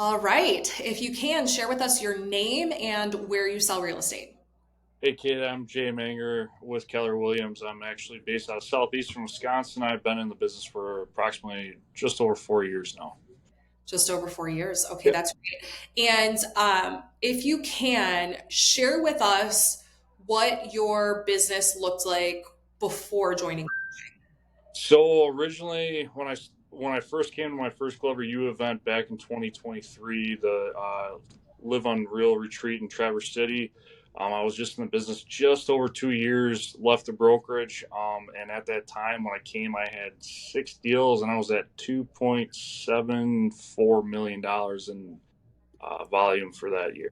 All right. If you can, share with us your name and where you sell real estate. Hey kid, I'm Jay Menger with Keller Williams. I'm actually based out of southeastern Wisconsin. I've been in the business for approximately just over 4 years now. Just over 4 years. Okay, Yeah. that's great. And if you can, share with us what your business looked like before joining. So originally, when I first came to my first Glover U event back in 2023, the Live on Real retreat in Traverse City, I was just in the business just over 2 years. Left the brokerage, and at that time when I came, I had 6 deals, and I was at $2.74 million in volume for that year.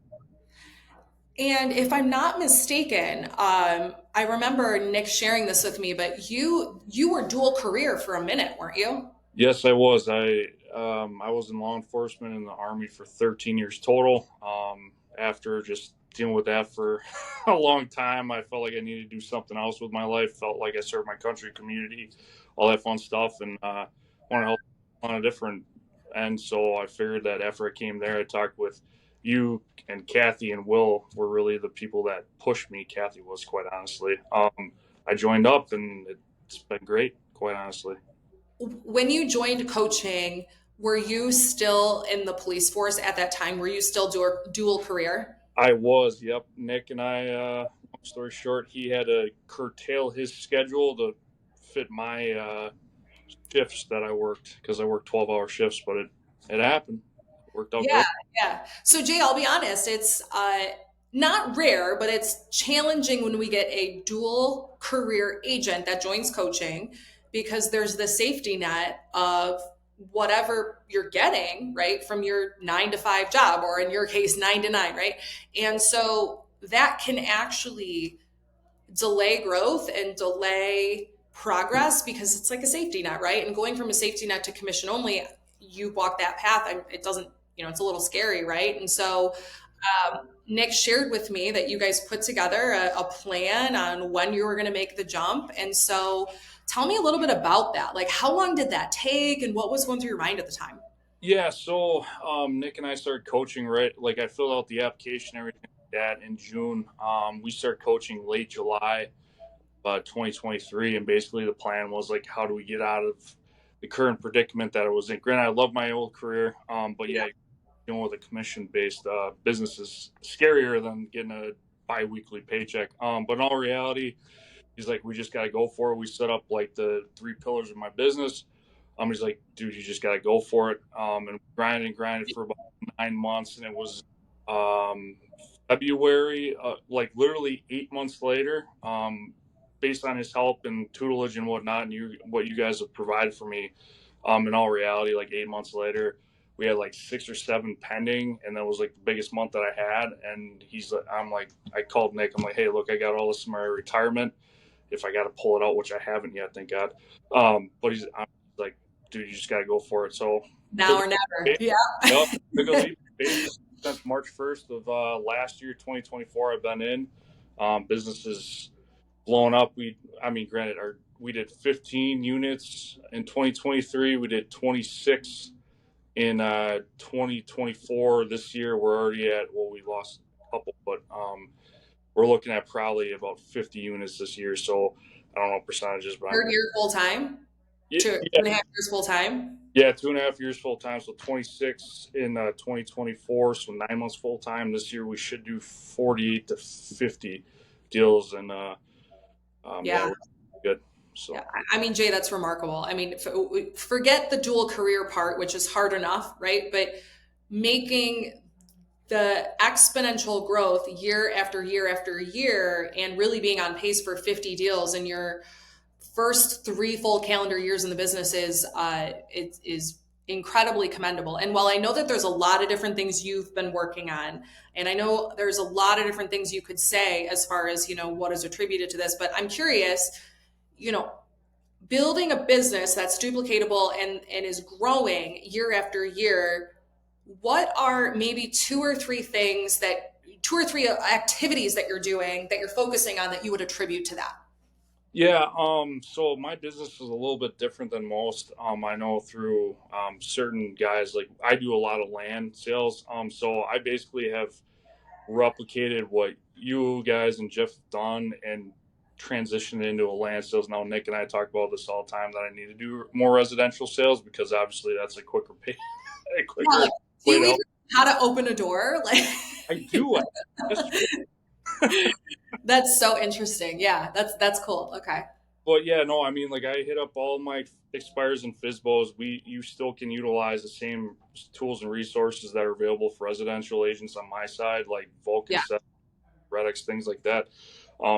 And if I'm not mistaken, I remember Nick sharing this with me, but you were dual career for a minute, weren't you? Yes, I was. I was in law enforcement in the Army for 13 years total. After just dealing with that for a long time, I felt like I needed to do something else with my life. Felt like I served my country, community, all that fun stuff, and want to help on a different end. So I figured that after I came there, I talked with you and Kathy and Will were really the people that pushed me. Kathy was, quite honestly. I joined up, and it's been great, quite honestly. When you joined coaching, were you still in the police force at that time? Were you still dual career? I was, yep. Nick and I, long story short, he had to curtail his schedule to fit my shifts that I worked because I worked 12-hour shifts, but it happened. It worked out Yeah, great. yeah. So Jay, I'll be honest, it's not rare, but it's challenging when we get a dual career agent that joins coaching because there's the safety net of whatever you're getting, right, from your 9 to 5 job, or in your case, 9 to 9, right? And so that can actually delay growth and delay progress because it's like a safety net, right? And going from a safety net to commission only, you walk that path, it doesn't, it's a little scary, right? And so Nick shared with me that you guys put together a plan on when you were going to make the jump. And so tell me a little bit about that. Like, how long did that take and what was going through your mind at the time? Yeah, so Nick and I started coaching, right? Like, I filled out the application, everything like that in June. We started coaching late July, 2023, and basically the plan was like, how do we get out of the current predicament that I was in? Granted, I love my old career, but Yeah. yeah, dealing with a commission-based business is scarier than getting a bi-weekly paycheck. But in all reality, he's like, we just got to go for it. We set up like the three pillars of my business. He's like, dude, you just got to go for it. And grinded for about 9 months, and it was um, February, like literally 8 months later. Based on his help and tutelage and whatnot, and what you guys have provided for me, in all reality, like 8 months later, we had like 6 or 7 pending, and that was like the biggest month that I had. And I called Nick. I'm like, hey, look, I got all this in my retirement. If I got to pull it out, which I haven't yet, thank God. But I'm like, dude, you just got to go for it. So Now took or a, never. Yeah. yep, took a leap of faith since March 1st of last year, 2024. I've been in business is blown up. Granted, we did 15 units in 2023. We did 26 in 2024. This year, we're already at, well, we lost a couple, but we're looking at probably about 50 units this year. So I don't know percentages, but Third year full time, yeah, two, yeah, 2.5 years full time. yeah, 2.5 years full time. So 26 in 2024. So 9 months full time. This year, we should do 48 to 50 deals. And yeah, Yeah. we're good. Yeah, So. I mean, Jay, that's remarkable. I mean, forget the dual career part, which is hard enough, right? But making the exponential growth year after year after year and really being on pace for 50 deals in your first 3 full calendar years in the business is incredibly commendable. And while I know that there's a lot of different things you've been working on, and I know there's a lot of different things you could say as far as, what is attributed to this, but I'm curious, you know, building a business that's duplicatable and is growing year after year, what are maybe 2 or 3 activities that you're doing that you're focusing on that you would attribute to that? Yeah, so my business is a little bit different than most. I know through certain guys, like I do a lot of land sales. So I basically have replicated what you guys and Jeff have done and transitioned into a land sales. Now Nick and I talk about this all the time that I need to do more residential sales because obviously that's a quicker pay, a Yeah, quicker like, do way you to even help. know how to open a door? Like, I do. Yesterday. that's so interesting. Yeah, that's cool. Okay. But yeah, no, I mean, like I hit up all my expires and FSBOs. You still can utilize the same tools and resources that are available for residential agents on my side, like Vulcan Yeah. Set, Redx, things like that.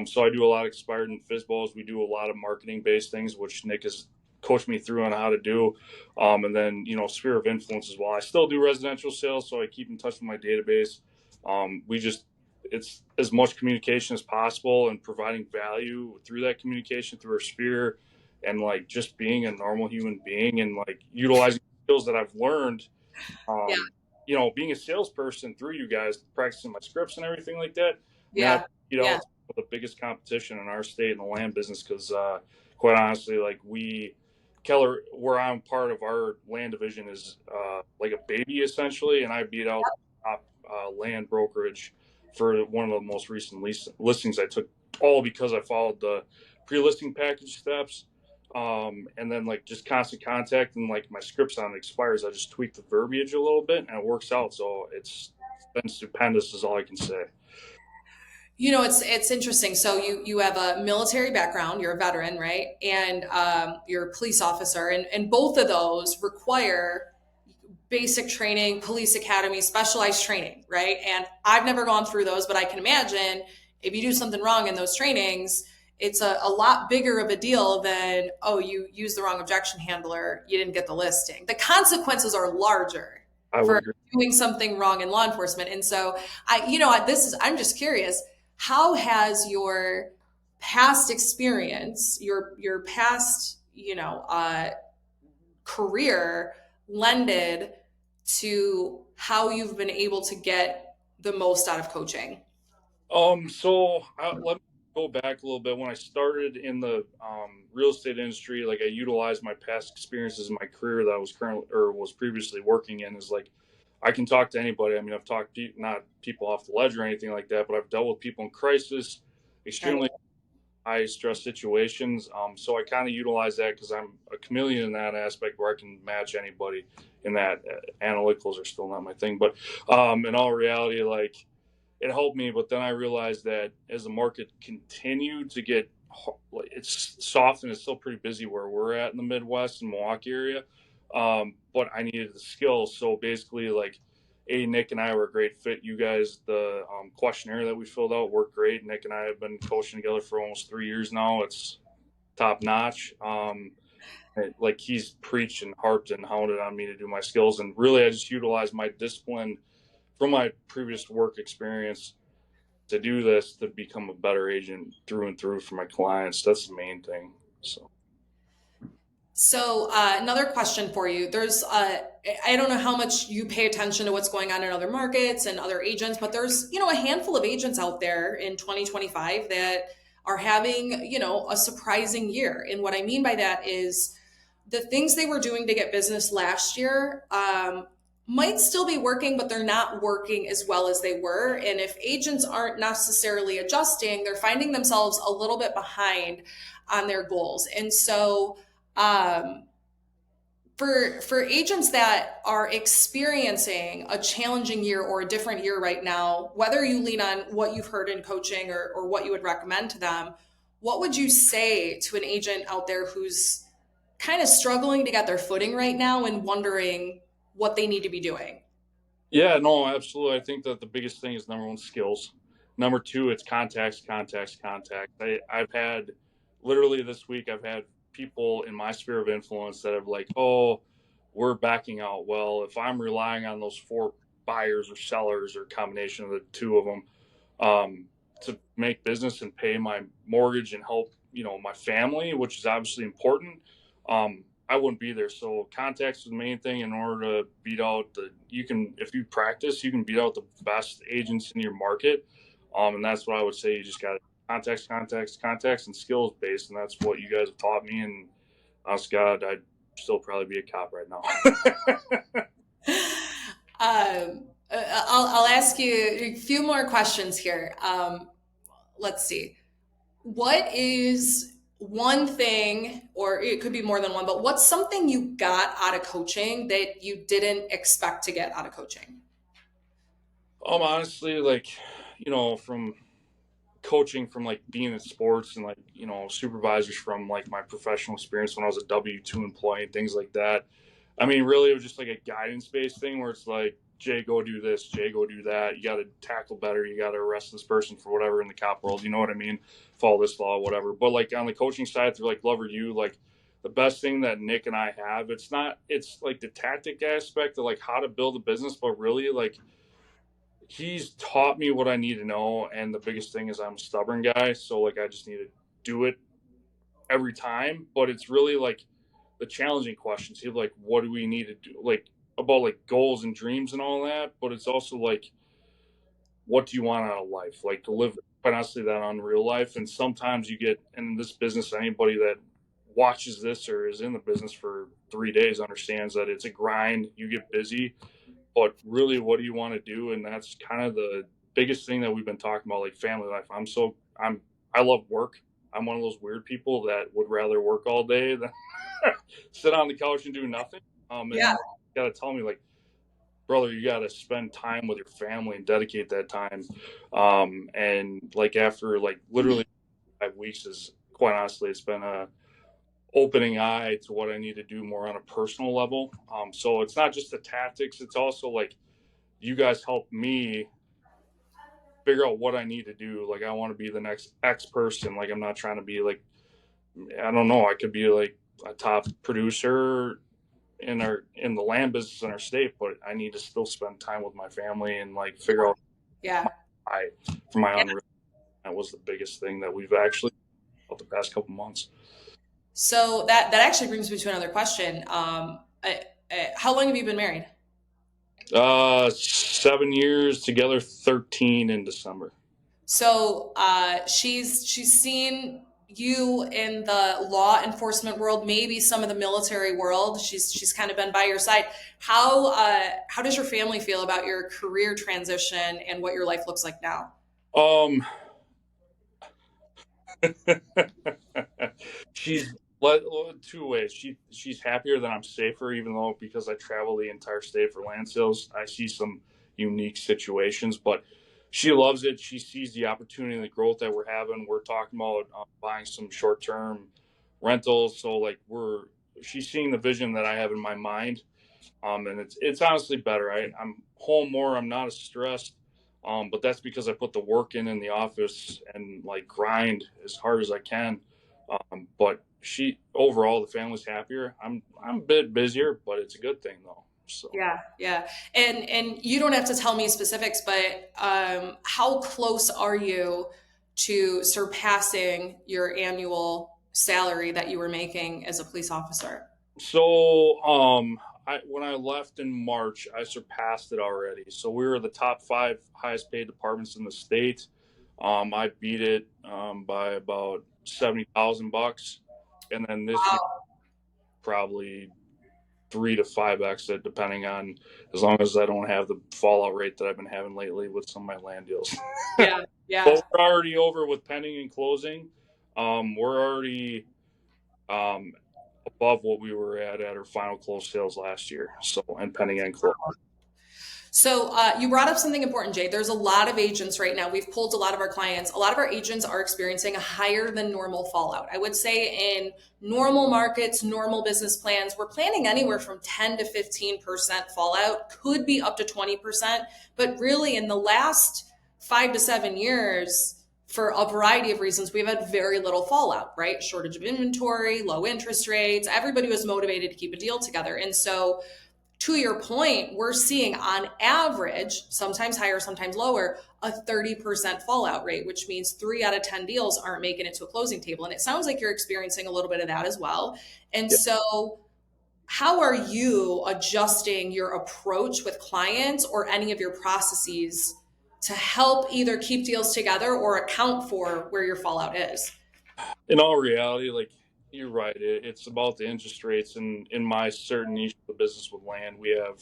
So I do a lot of expired and FSBOs. We do a lot of marketing based things, which Nick has coached me through on how to do. And then, sphere of influence as well. I still do residential sales, so I keep in touch with my database. We just, it's as much communication as possible and providing value through that communication through our sphere and like just being a normal human being and like utilizing skills that I've learned Yeah. being a salesperson through you guys, practicing my scripts and everything like that, man, Yeah. out Yeah. the biggest competition in our state in the land business because, quite honestly, like Keller, where I'm part of our land division is like a baby essentially, and I beat out the top land brokerage for one of the most recent listings I took, all because I followed the pre-listing package steps and then like just constant contact and like my scripts on expires, I just tweak the verbiage a little bit and it works out. So it's been stupendous, is all I can say. It's interesting. So you have a military background, you're a veteran, right? And you're a police officer, and both of those require basic training, police academy, specialized training, right? And I've never gone through those, but I can imagine if you do something wrong in those trainings, it's a lot bigger of a deal than, oh, you used the wrong objection handler, you didn't get the listing. The consequences are larger I would for agree. doing something wrong in law enforcement. And so I'm just curious, how has your past experience, your past, career lended to how you've been able to get the most out of coaching? So let me go back a little bit. When I started in the real estate industry, like I utilized my past experiences in my career that I was currently or was previously working in. Is like I can talk to anybody. I mean, I've talked to not people off the ledge or anything like that, but I've dealt with people in crisis, Right. extremely high stress situations. So I kind of utilize that because I'm a chameleon in that aspect where I can match anybody in that. Analyticals are still not my thing, but in all reality, like it helped me. But then I realized that as the market continued to get, like it's soft and it's still pretty busy where we're at in the Midwest and Milwaukee area. But I needed the skills. So basically, like, Nick and I were a great fit. You guys, the questionnaire that we filled out worked great. Nick and I have been coaching together for almost 3 years now. It's top notch. Like he's preached and harped and hounded on me to do my skills, and really, I just utilized my discipline from my previous work experience to do this to become a better agent through and through for my clients. That's the main thing. So So, another question for you. I don't know how much you pay attention to what's going on in other markets and other agents, but there's, a handful of agents out there in 2025 that are having, a surprising year. And what I mean by that is the things they were doing to get business last year might still be working, but they're not working as well as they were. And if agents aren't necessarily adjusting, they're finding themselves a little bit behind on their goals. And so, um, for agents that are experiencing a challenging year or a different year right now, whether you lean on what you've heard in coaching or what you would recommend to them, what would you say to an agent out there who's kind of struggling to get their footing right now and wondering what they need to be doing? yeah, no, absolutely. I think that the biggest thing is number one, skills. Number two, it's contacts, contacts, contacts. I've had literally this week, I've had people in my sphere of influence that have like, oh, we're backing out. Well, if I'm relying on those four buyers or sellers or combination of the two of them to make business and pay my mortgage and help, my family, which is obviously important. I wouldn't be there. So contacts is the main thing in order to beat out if you practice, you can beat out the best agents in your market. And that's what I would say. You just got to contacts, and skills based, and that's what you guys have taught me. And honest God, I'd still probably be a cop right now. I'll ask you a few more questions here. Let's see. What is one thing, or it could be more than one, but what's something you got out of coaching that you didn't expect to get out of coaching? Honestly, like, from coaching, from like being in sports, and like, supervisors from like my professional experience when I was a W-2 employee and things like that. I mean, really, it was just like a guidance based thing where it's like, Jay, go do this, Jay, go do that. You got to tackle better. You got to arrest this person for whatever in the cop world. You know what I mean? Follow this law, whatever. But like on the coaching side, through like Love or You, like the best thing that Nick and I have, it's like the tactic aspect of like how to build a business, but really like he's taught me what I need to know. And the biggest thing is I'm a stubborn guy. So like I just need to do it every time. But it's really like the challenging questions. He's like, what do we need to do? Like about like goals and dreams and all that. But it's also like, what do you want out of life? Like to live, quite honestly, that unreal life. And sometimes you get in this business, anybody that watches this or is in the business for 3 days understands that it's a grind. You get busy, but really, what do you want to do? And that's kind of the biggest thing that we've been talking about, like family life. I love work. I'm one of those weird people that would rather work all day than sit on the couch and do nothing. And Yeah. you got to tell me, like, brother, you got to spend time with your family and dedicate that time. And like after like literally 5 weeks, is quite honestly, it's been a opening eye to what I need to do more on a personal level. So it's not just the tactics; it's also like you guys help me figure out what I need to do. Like I want to be the next X person. Like I'm not trying to be like, I don't know. I could be like a top producer in the land business in our state, but I need to still spend time with my family and like figure out Yeah. I for my Yeah. own. That was the biggest thing that we've actually the past couple months. So that actually brings me to another question. How long have you been married? 7 years together, 13 in December. So she's seen you in the law enforcement world, maybe some of the military world. She's kind of been by your side. How does your family feel about your career transition and what your life looks like now? Um, she's two ways. She's happier that I'm safer, even though because I travel the entire state for land sales, I see some unique situations. But she loves it. She sees the opportunity and the growth that we're having. We're talking about buying some short term rentals. So like she's seeing the vision that I have in my mind. And it's honestly better. I'm home more. I'm not as stressed. But that's because I put the work in the office and like grind as hard as I can. But overall, the family's happier. I'm a bit busier, but it's a good thing though. So Yeah, yeah. And you don't have to tell me specifics, but how close are you to surpassing your annual salary that you were making as a police officer? when I left in March, I surpassed it already. So we were the top 5 highest paid departments in the state. I beat it by about $70,000, and then this year Wow. probably 3 to 5x it, depending on, as long as I don't have the fallout rate that I've been having lately with some of my land deals. Yeah, yeah. But we're already over with pending and closing. We're already um, above what we were at our final close sales last year. So, and pending and close. So you brought up something important, Jay. There's a lot of agents right now. We've pulled a lot of our clients. A lot of our agents are experiencing a higher than normal fallout. I would say in normal markets, normal business plans, we're planning anywhere from 10 to 15% fallout, could be up to 20%. But really, in the last 5 to 7 years, for a variety of reasons, we've had very little fallout, right? Shortage of inventory, low interest rates. Everybody was motivated to keep a deal together. And so to your point, we're seeing on average, sometimes higher, sometimes lower, a 30% fallout rate, which means 3 out of 10 deals aren't making it to a closing table. And it sounds like you're experiencing a little bit of that as well. And Yeah. so, how are you adjusting your approach with clients or any of your processes to help either keep deals together or account for where your fallout is? In all reality, like you're right, it's about the interest rates. And in my certain niche of the business with land, we have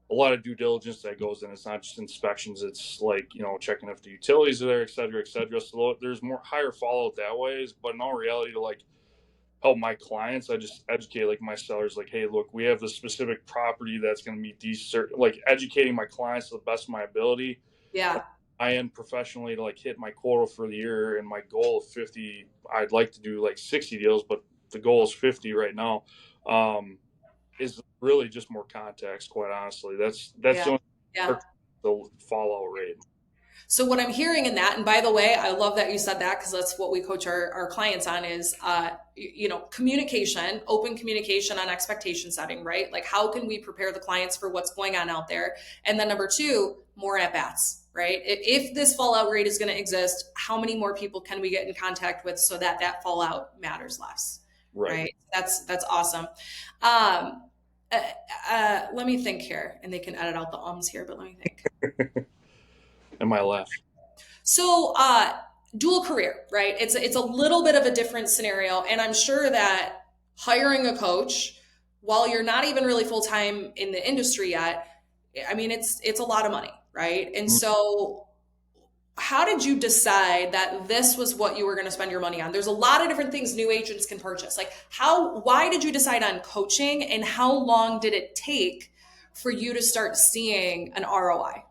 a lot of due diligence that goes in. It's not just inspections. It's like, checking if the utilities are there, et cetera, et cetera. So there's more higher fallout that ways. But in all reality, to like help my clients, I just educate like my sellers, like, hey, look, we have this specific property that's going to meet these certain, like educating my clients to the best of my ability. Yeah. I end professionally to like hit my quota for the year, and my goal of 50. I'd like to do like 60 deals, but the goal is 50 right now. Is really just more contacts, quite honestly. That's Yeah. the Yeah. only the fallout rate. So what I'm hearing in that, and by the way, I love that you said that because that's what we coach our clients on is, communication, open communication on expectation setting, right? Like how can we prepare the clients for what's going on out there? And then number two, more at bats, right? If this fallout rate is going to exist, how many more people can we get in contact with so that that fallout matters less, Right. right? That's awesome. Let me think here, and they can edit out the ums here, but let me think. And my laugh. So, dual career, right? It's a little bit of a different scenario, and I'm sure that hiring a coach while you're not even really full time in the industry yet, I mean, it's a lot of money, right? And so, how did you decide that this was what you were going to spend your money on? There's a lot of different things new agents can purchase. Like, why did you decide on coaching, and how long did it take for you to start seeing an ROI?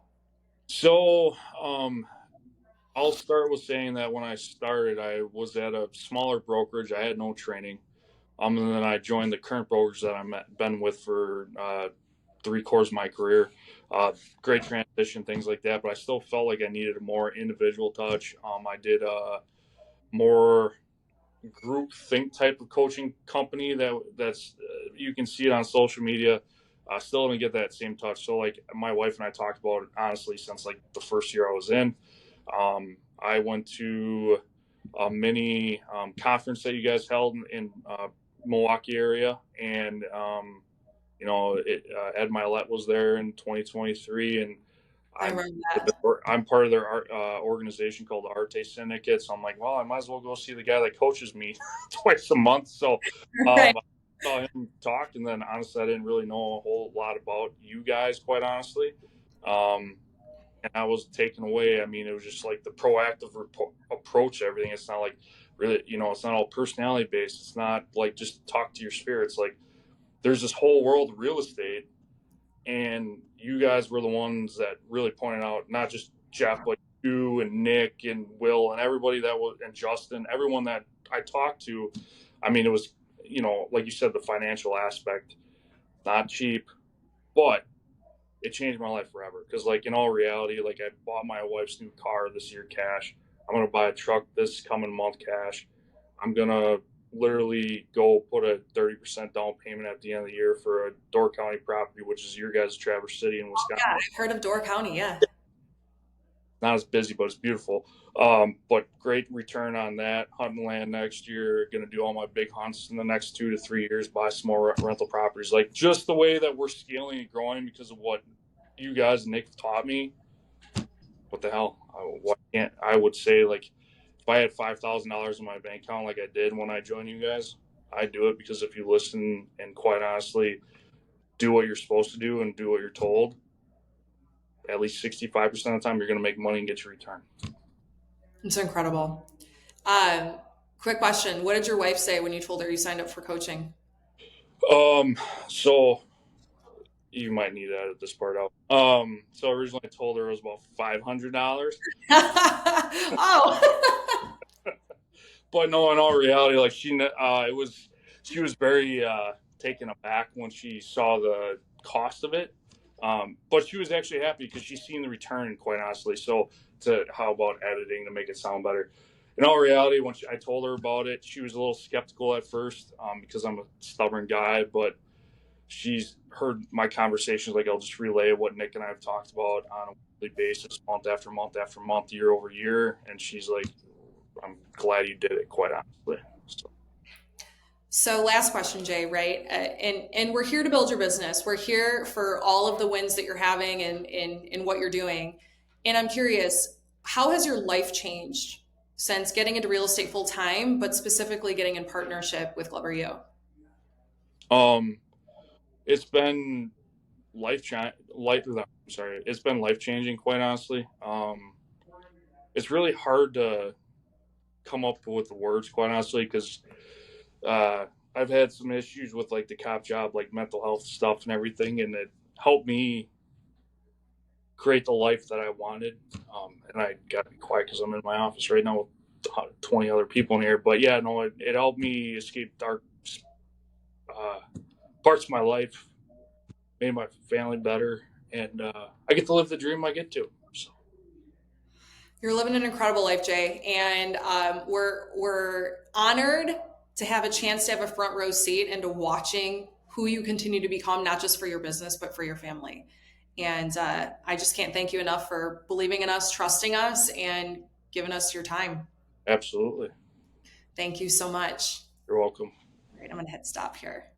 So, I'll start with saying that when I started, I was at a smaller brokerage. I had no training. And then I joined the current brokerage that been with for 3/4 of my career. Great transition, things like that. But I still felt like I needed a more individual touch. I did a more group think type of coaching company that's you can see it on social media. I still didn't get that same touch. So like my wife and I talked about it honestly since like the first year I was in. I went to a mini conference that you guys held in Milwaukee area, and Ed Milet was there in 2023, and I I'm remember that. I'm part of their organization called the Arte Syndicate. So I'm like, well, I might as well go see the guy that coaches me twice a month. So Right. I saw him talk, and then honestly, I didn't really know a whole lot about you guys, quite honestly. And I was taken away. I mean, it was just like the proactive approach to everything. It's not like really, it's not all personality based. It's not like just talk to your spirits. Like there's this whole world of real estate, and you guys were the ones that really pointed out, not just Jeff, but you and Nick and Will and everybody and Justin, everyone that I talked to. I mean, it was, like you said, the financial aspect, not cheap, but it changed my life forever. Because like in all reality, like I bought my wife's new car this year cash. I'm gonna buy a truck this coming month cash. I'm gonna literally go put a 30% down payment at the end of the year for a Door County property, which is your guys' Traverse City in Wisconsin. Yeah, I've heard of Door County. Yeah. Not as busy, but it's beautiful. But great return on that. Hunting land next year. Going to do all my big hunts in the next 2 to 3 years. Buy some more rental properties. Like just the way that we're scaling and growing because of what you guys, Nick, taught me. What the hell? Why can't I would say like if I had $5,000 in my bank account like I did when I joined you guys, I'd do it because if you listen and quite honestly do what you're supposed to do and do what you're told, at least 65% of the time you're going to make money and get your return. It's incredible. Um, Quick question. What did your wife say when you told her you signed up for coaching? So you might need to edit this part out. So originally I told her it was about $500. Oh. But no, in all reality, like she was very taken aback when she saw the cost of it. But she was actually happy because she's seen the return, quite honestly. So how about editing to make it sound better? In all reality, when I told her about it, she was a little skeptical at first because I'm a stubborn guy, but she's heard my conversations. Like I'll just relay what Nick and I have talked about on a weekly basis, month after month after month, year over year. And she's like, I'm glad you did it, quite honestly. So last question, Jay, right? And we're here to build your business. We're here for all of the wins that you're having and what you're doing. And I'm curious, how has your life changed since getting into real estate full time, but specifically getting in partnership with Glover U? Um, it's been it's been life changing, quite honestly. It's really hard to come up with the words, quite honestly, because uh, I've had some issues with like the cop job, like mental health stuff and everything, and it helped me create the life that I wanted. And I got to be quiet because I'm in my office right now with 20 other people in here. But yeah, no, it helped me escape dark uh, parts of my life, made my family better, and I get to live the dream I get to. So You're living an incredible life, Jay, and we're honored to have a chance to have a front row seat into watching who you continue to become, not just for your business but for your family. And I just can't thank you enough for believing in us, trusting us, and giving us your time. absolutely, Thank you so much. you're welcome. All right, I'm gonna hit stop here.